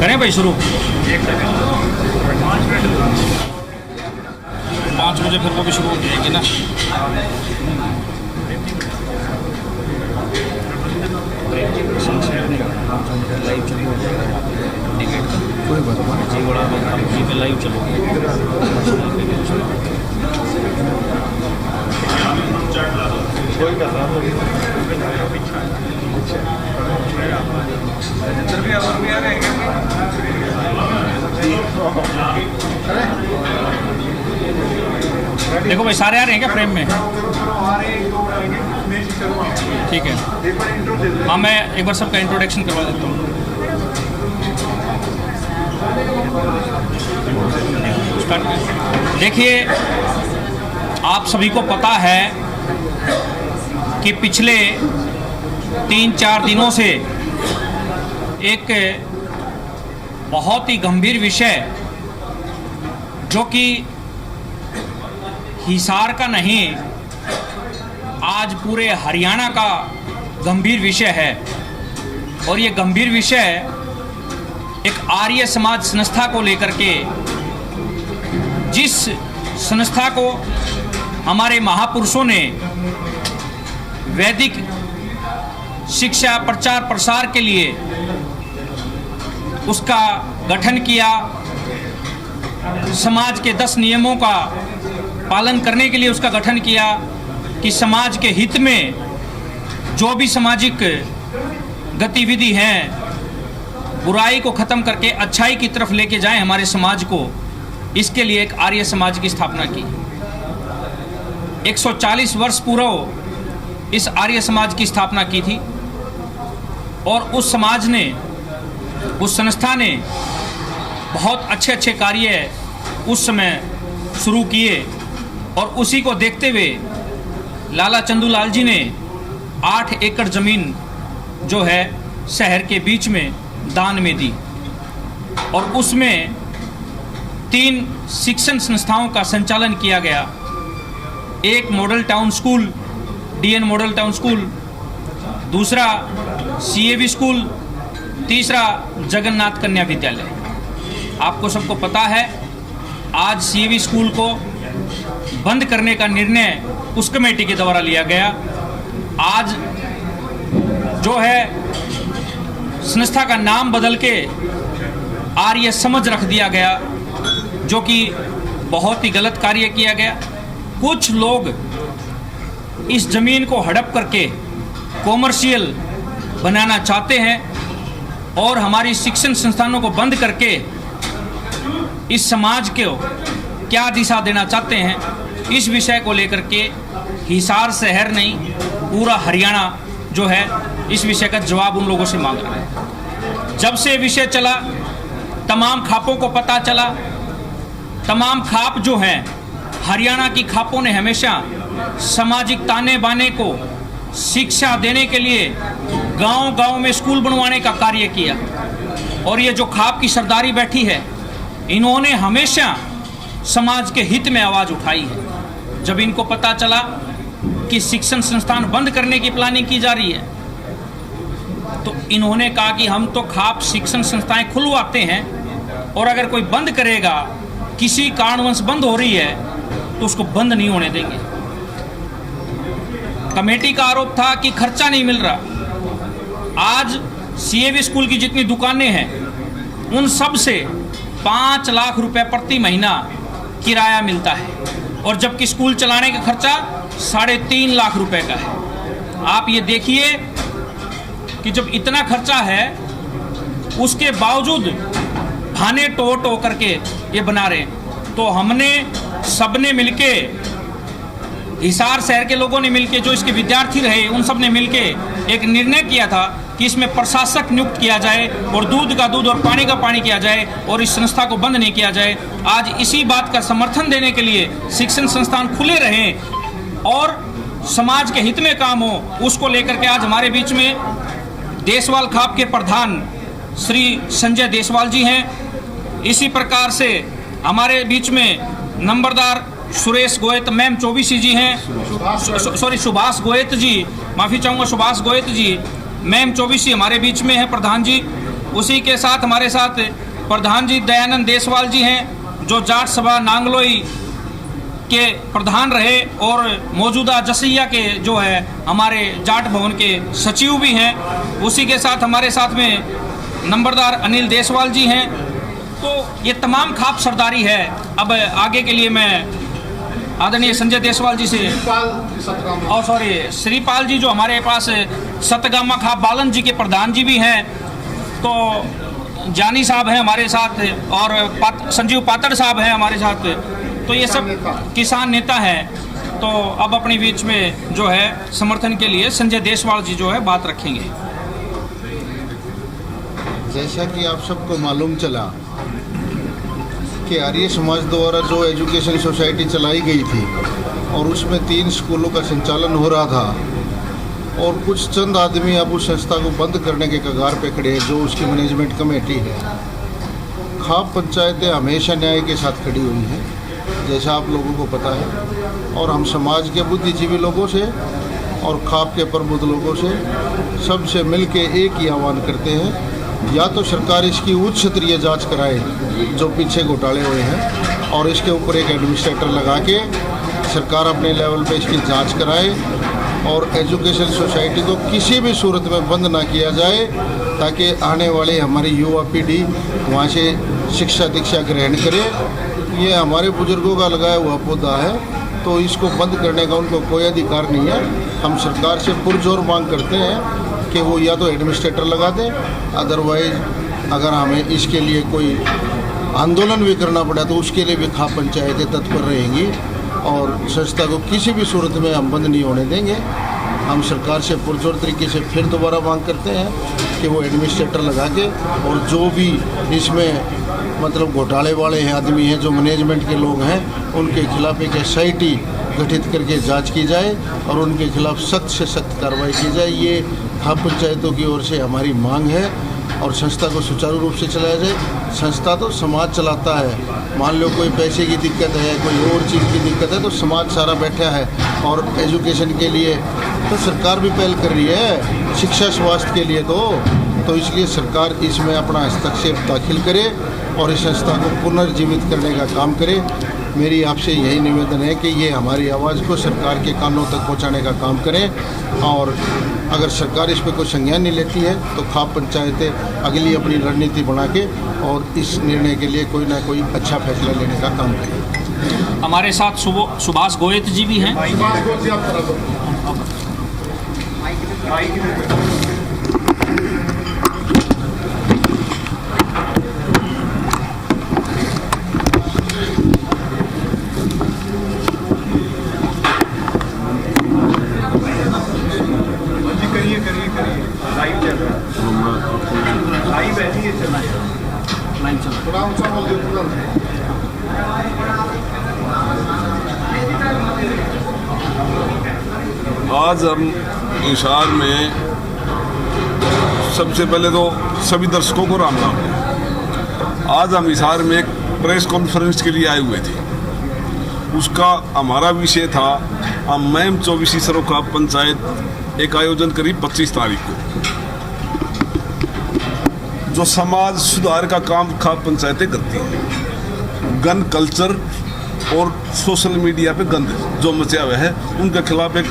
करें भाई शुरू। 5 बजे फिर वो भी शुरू हो जाएगी ना। कोई बात नहीं, लाइव चलो। देखो भाई सारे आ रहे हैं क्या फ्रेम में? ठीक है, हाँ मैं एक बार सबका इंट्रोडक्शन करवा देता हूँ। देखिए, आप सभी को पता है कि पिछले 3-4 दिनों से एक बहुत ही गंभीर विषय, जो कि हिसार का नहीं, आज पूरे हरियाणा का गंभीर विषय है। और ये गंभीर विषय एक आर्य समाज संस्था को लेकर के, जिस संस्था को हमारे महापुरुषों ने वैदिक शिक्षा प्रचार प्रसार के लिए उसका गठन किया, समाज के 10 नियमों का पालन करने के लिए उसका गठन किया कि समाज के हित में जो भी सामाजिक गतिविधि हैं, बुराई को ख़त्म करके अच्छाई की तरफ लेके जाएं हमारे समाज को, इसके लिए एक आर्य समाज की स्थापना की। 140 वर्ष पूर्व इस आर्य समाज की स्थापना की थी और उस समाज ने, उस संस्था ने बहुत अच्छे अच्छे कार्य उस समय शुरू किए और उसी को देखते हुए लाला चंदूलाल जी ने 8 एकड़ ज़मीन जो है शहर के बीच में दान में दी और उसमें 3 शिक्षण संस्थाओं का संचालन किया गया। एक Model Town school, DN Model Town school, दूसरा सीएवी स्कूल, तीसरा जगन्नाथ कन्या विद्यालय। आपको सबको पता है, आज सीएवी स्कूल को बंद करने का निर्णय उस कमेटी के द्वारा लिया गया। आज जो है संस्था का नाम बदल के आर्य समझ रख दिया गया, जो कि बहुत ही गलत कार्य किया गया। कुछ लोग इस ज़मीन को हड़प करके कॉमर्शियल बनाना चाहते हैं और हमारी शिक्षण संस्थानों को बंद करके इस समाज को क्या दिशा देना चाहते हैं, इस विषय को लेकर के हिसार शहर नहीं, पूरा हरियाणा जो है इस विषय का जवाब उन लोगों से मांग रहा है। जब से विषय चला, तमाम खापों को पता चला। तमाम खाप जो हैं, हरियाणा की खापों ने हमेशा सामाजिक ताने बाने को शिक्षा देने के लिए गांव-गांव में स्कूल बनवाने का कार्य किया। और ये जो खाप की सरदारी बैठी है, इन्होंने हमेशा समाज के हित में आवाज़ उठाई है। जब इनको पता चला कि शिक्षण संस्थान बंद करने की प्लानिंग की जा रही है, तो इन्होंने कहा कि हम तो खाप शिक्षण संस्थाएं खुलवाते हैं और अगर कोई बंद करेगा, किसी कारणवश बंद हो रही है, तो उसको बंद नहीं होने देंगे। कमेटी का आरोप था कि खर्चा नहीं मिल रहा। आज सीएवी स्कूल की जितनी दुकानें हैं, उन सब से 5 लाख रुपए प्रति महीना किराया मिलता है और जबकि स्कूल चलाने का खर्चा 3.5 लाख रुपए का है। आप ये देखिए कि जब इतना खर्चा है, उसके बावजूद भाने टो करके ये बना रहे हैं। तो हमने सबने मिलके, हिसार शहर के लोगों ने मिलके, जो इसके विद्यार्थी रहे, उन सब ने मिलके एक निर्णय किया था कि इसमें प्रशासक नियुक्त किया जाए और दूध का दूध और पानी का पानी किया जाए और इस संस्था को बंद नहीं किया जाए। आज इसी बात का समर्थन देने के लिए शिक्षण संस्थान खुले रहें और समाज के हित में काम हो, उसको लेकर के आज हमारे बीच में देशवाल खाप के प्रधान श्री संजय देशवाल जी हैं। इसी प्रकार से हमारे बीच में नंबरदार सुरेश गोयत मैम चौबीसी जी हैं, सॉरी सुभाष गोयत जी, माफ़ी चाहूँगा सुभाष गोयत जी, मैम चौबीसी हमारे बीच में है प्रधान जी। उसी के साथ हमारे साथ प्रधान जी दयानंद देसवाल जी हैं, जो जाट सभा नांगलोई के प्रधान रहे और मौजूदा जसैया के जो है हमारे जाट भवन के सचिव भी हैं। उसी के साथ हमारे साथ में नंबरदार अनिल देसवाल जी हैं। तो ये तमाम खाप सरदारी है। अब आगे के लिए मैं आदरणीय संजय देसवाल जी से और श्रीपाल जी जो हमारे पास सतगामा खाप बालन जी के प्रधान जी भी हैं, तो जानी साहब हैं हमारे साथ और संजीव पातड़ साहब हैं हमारे साथ। तो ये सब किसान नेता हैं। तो अब अपने बीच में जो है समर्थन के लिए संजय देसवाल जी जो है बात रखेंगे। जैसा कि आप सबको मालूम चला कि आर्य समाज द्वारा जो एजुकेशन सोसाइटी चलाई गई थी और उसमें 3 स्कूलों का संचालन हो रहा था और कुछ चंद आदमी अब उस संस्था को बंद करने के कगार पे खड़े हैं, जो उसकी मैनेजमेंट कमेटी है। खाप पंचायतें हमेशा न्याय के साथ खड़ी हुई हैं, जैसा आप लोगों को पता है, और हम समाज के बुद्धिजीवी लोगों से और खाप के प्रबुद्ध लोगों से सबसे मिलके एक ही आह्वान करते हैं, या तो सरकार इसकी उच्च स्तरीय जांच कराए जो पीछे घोटाले हुए हैं, और इसके ऊपर एक एडमिनिस्ट्रेटर लगा के सरकार अपने लेवल पे इसकी जांच कराए और एजुकेशन सोसाइटी को किसी भी सूरत में बंद ना किया जाए, ताकि आने वाले हमारी युवा पीढ़ी वहाँ से शिक्षा दीक्षा ग्रहण करे। ये हमारे बुजुर्गों का लगाया हुआ पौधा है, तो इसको बंद करने का उनको कोई अधिकार नहीं है। हम सरकार से पुरजोर मांग करते हैं कि वो या तो एडमिनिस्ट्रेटर लगा दें, अदरवाइज अगर हमें इसके लिए कोई आंदोलन भी करना पड़ा तो उसके लिए भी खाप पंचायतें तत्पर रहेंगी और संस्था को किसी भी सूरत में हम बंद नहीं होने देंगे। हम सरकार से पुरजोर तरीके से फिर दोबारा मांग करते हैं कि वो एडमिनिस्ट्रेटर लगा के, और जो भी इसमें मतलब घोटाले वाले हैं आदमी हैं, जो मैनेजमेंट के लोग हैं, उनके खिलाफ एक SIT गठित करके जांच की जाए और उनके खिलाफ सख्त से सख्त कार्रवाई की जाए। ये खाप पंचायतों की ओर से हमारी मांग है और संस्था को सुचारू रूप से चलाया जाए। संस्था तो समाज चलाता है, मान लो कोई पैसे की दिक्कत है, कोई और चीज़ की दिक्कत है, तो समाज सारा बैठा है। और एजुकेशन के लिए तो सरकार भी पहल कर रही है, शिक्षा स्वास्थ्य के लिए तो इसलिए सरकार इसमें अपना हस्तक्षेप दाखिल करे और इस संस्था को पुनर्जीवित करने का काम करे। मेरी आपसे यही निवेदन है कि ये हमारी आवाज़ को सरकार के कानों तक पहुंचाने का काम करें, और अगर सरकार इस पर कोई संज्ञान नहीं लेती है तो खाप पंचायतें अगली अपनी रणनीति बना के और इस निर्णय के लिए कोई ना कोई अच्छा फैसला लेने का काम करें। हमारे साथ सुभाष गोयत जी भी हैं। आज हम हिसार में सबसे पहले तो सभी दर्शकों को राम राम। आज हम हिसार में एक प्रेस कॉन्फ्रेंस के लिए आए हुए थे। उसका हमारा विषय था मैम 24 सरोखा पंचायत एक आयोजन करी 25 तारीख को, जो समाज सुधार का काम खाप पंचायतें करती हैं। गन कल्चर और सोशल मीडिया पे गंद जो मचा हुआ है, उनके खिलाफ एक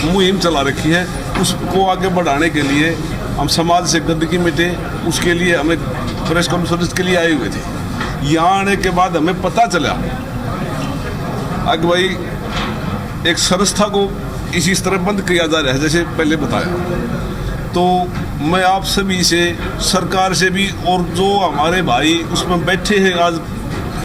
मुहिम चला रखी है। उसको आगे बढ़ाने के लिए हम समाज से गंदगी मिटे, उसके लिए हमें प्रेस कॉन्फ्रेंस के लिए आए हुए थे। यहाँ आने के बाद हमें पता चला कि भाई एक संस्था को इसी तरह बंद किया जा रहा है जैसे पहले बताया। तो मैं आप सभी से, सरकार से भी, और जो हमारे भाई उसमें बैठे हैं आज